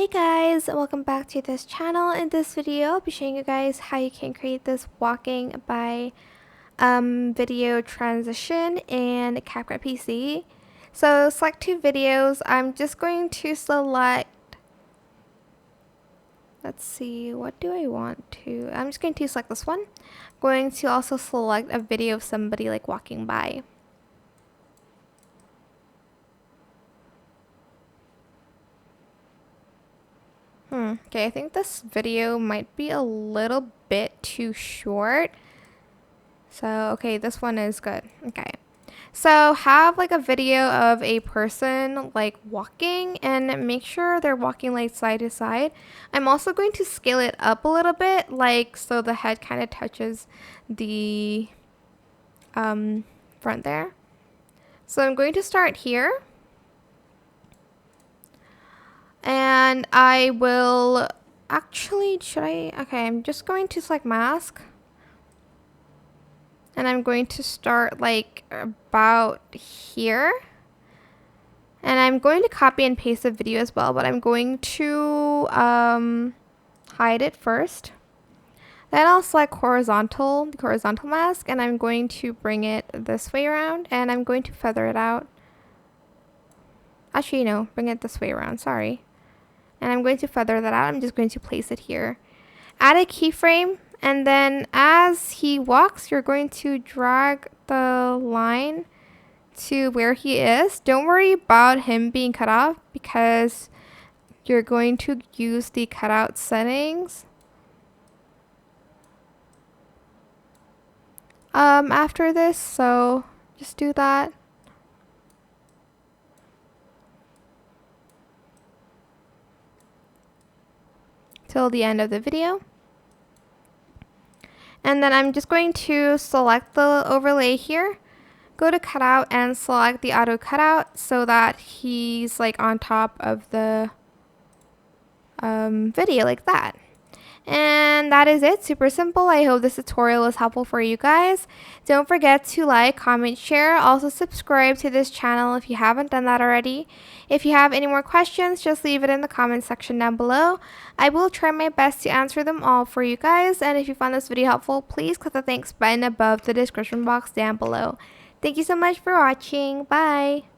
Hey guys, welcome back to this channel. In this video, I'll be showing you guys how you can create this walking by video transition in CapCut PC. So select two videos. I'm just going to select, let's see, what do I want to, I'm just going to select this one. I'm going to also select a video of somebody like walking by. Okay, I think this video might be a little bit too short. So, okay, this one is good. Okay. So, have like a video of a person like walking and make sure they're walking like side to side. I'm also going to scale it up a little bit, like so the head kind of touches the front there. So, I'm going to start here. And I will actually, okay, I'm just going to select mask. And I'm going to start like about here. And I'm going to copy and paste the video as well, but I'm going to hide it first. Then I'll select the horizontal mask, and I'm going to bring it this way around, and I'm going to feather it out. Actually, no, bring it this way around, sorry. And I'm going to feather that out. I'm just going to place it here. Add a keyframe, and then as he walks, you're going to drag the line to where he is. Don't worry about him being cut off because you're going to use the cutout settings. After this, so just do that. Till the end of the video. And then I'm just going to select the overlay here, go to cutout and select the auto cutout so that he's like on top of the video like that. And that is it. Super simple. I hope this tutorial was helpful for you guys. Don't forget to like, comment, share. Also subscribe to this channel if you haven't done that already. If you have any more questions, just leave it in the comment section down below. I will try my best to answer them all for you guys. And if you found this video helpful, please click the thanks button above the description box down below. Thank you so much for watching. Bye.